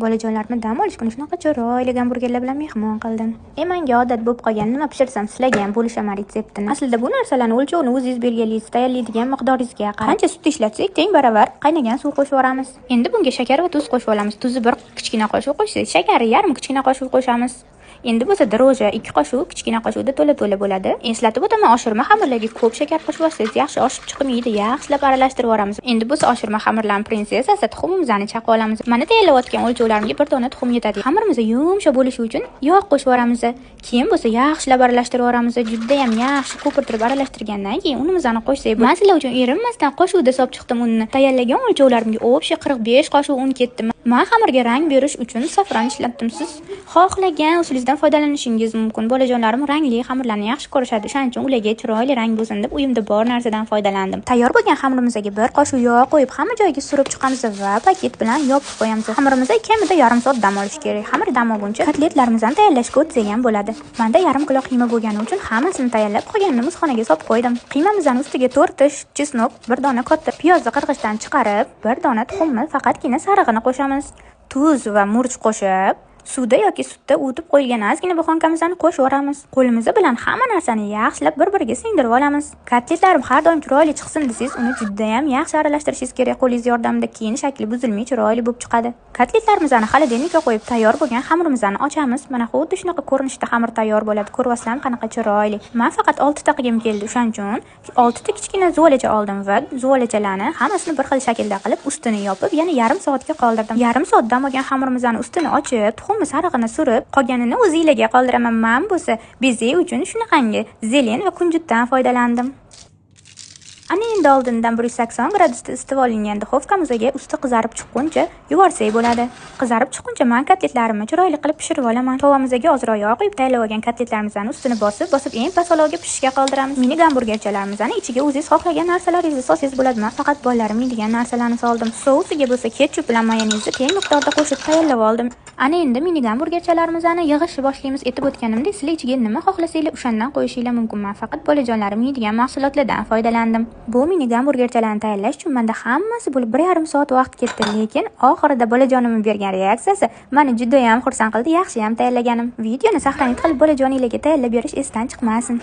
Bolajonlarimni dam olish kuni shunaqa chiroyli gamburgerlar bilan mehmon qildim. Menga odat bo'lib qolgan, nima pishirsam sizlarga ham bo'lishaman retseptini. Aslida bu narsalarni o'lchovini o'zingiz belgilaysiz, tayyorlaydigan miqdoringizga qarab. Qancha sut ishlatsak, teng baravar qaynagan suv qo'shib yuboramiz. Endi bunga shakar va tuz qo'shib olamiz. Tuzni 1 kichkina qoshiq qo'shsak, shakari yarim kichkina qoshiq qo'shamiz. Endi bo'lsa droja 2 qoshiq kichkina qoshiqda to'la bo'ladi. Eslatib o'taman, oshirma xamirlarga ko'p shakar qo'shib olsangiz yaxshi oshib chiqmaydi. Yaxshilab aralashtirib yuboramiz. Endi bo'lsa oshirma xamirlarning prinsessasi tuxumimizni chaqib olamiz. Mana tayyorlayotgan o'lchovlarimga 1 dona tuxum yetadi. Xamirimiz yumshoq bo'lishi uchun yog' qo'shib yuboramiz. Keyin bo'lsa yaxshilab aralashtirib yuboramiz. Juda ham yaxshi ko'pirtirib aralashtirgandan keyin unimizni qo'shsak, men sizlar uchun erinmasdan qo'shuvda solib chiqdim unni. Tayyorlagan o'lchovlarimga o'bshi 45 qoshiq un ketdi. Men xamirga rang berish uchun safran ishlatdim. Siz xohlagan usulingizdan foydalanishingiz mumkin. Bolajonlarim rangli xamirlarni yaxshi ko'rishadi. Shuning uchun ularga chiroyli rang bo'lsin deb uyimda bor narsadan foydalandim. Tayyor bo'lgan xamirimizga 1 qoshiq yog' qo'yib, hamma joyiga surib chiqamiz va paket bilan yopib qo'yamiz. Xamirimizni kamida yarim soat dam olish kerak. Xamir dam olguncha kotletlarimizni tayyorlashga o'tsak ham bo'ladi. Menda yarim kilo qiyma bo'lgani uchun hammasini tayyorlab qolganini muzxonaga solib qo'ydim. Qiymamizning ustiga 4 tish chesnok, 1 dona katta piyozni qirg'ichdan chiqarib, 1 dona tuxumni faqatgina sarig'ini qo'shamiz. Tuz va murch qo'shib, suvda yoki sutda o'tib qo'yilgan ozgina buxonkamizni qo'shib yuboramiz. Qo'limiz bilan hamma narsani yaxshilab bir-biriga singdirib olamiz. Kotletlarim har doim chiroyli chiqsin desangiz, uni juda ham yaxshi aralashtirishingiz kerak. Qo'lingiz yordamida keyin shakli buzilmay chiroyli bo'lib chiqadi. Kotletlarimizni xolodilnikka qo'yib tayyor bo'lgan xamirimizni ochamiz. Mana xuddi shunaqa ko'rinishda xamir tayyor bo'ladi. Ko'ryapsizlarmi qanaqa chiroyli. Men faqat 6 ta qilgim keldi. Shuning uchun 6 ta kichkina zuvolacha oldim va zuvolachalarni hammasini bir xil shaklda qilib ustini yopib, yana yarim soatga qoldirdim. Yarim soat dam olgan xamirimizni ustini ochib, tuxumni sarig'ini surib, qolganini o'zingizlarga qoldiraman. Men bo'lsa bezak uchun shunaqangi zelen va kunjutdan foydalandim. Ana endi oldindan 180 gradusda isitib olingan duxovkamizga usti qizarib chiqquncha yuborsak bo'ladi. Qizarib chiqquncha men kotletlarimni chiroyli qilib pishirib olaman. Tovamizga ozroq yog' quyib, tayyorlab olgan kotletlarimizning ustini bosib eng past olovga pishishga qoldiramiz. Mini gamburgerchalarimizni ichiga o'zingiz xohlagan narsalaringizni solsangiz bo'ladi. Men faqat bolalarim yeydigan narsalarni soldim. Sousiga bo'lsa ketchup bilan mayonezni teng miqdorda qo'shib tayyorlab oldim. Ana endi mini gamburgerchalarimizni yig'ishni boshlaymiz. Aytib o'tganimdek, sizlar ichiga nima xohlasanglar o'shandan qo'yishinglar mumkin. Men faqat bolajonlarim yeydigan mahsulotlardan foydalandim. Bu mini gamburgerchalarni tayyorlash uchun menda hammasi bo'lib 1,5 soat vaqt ketdi, lekin oxirida bolajonimning bergan reaksiyasi meni juda ham xursand qildi. Yaxshi ham tayyorlaganim. Videoni saqlanib qilib bolajoninglarga tayyorlab berish esdan chiqmasin.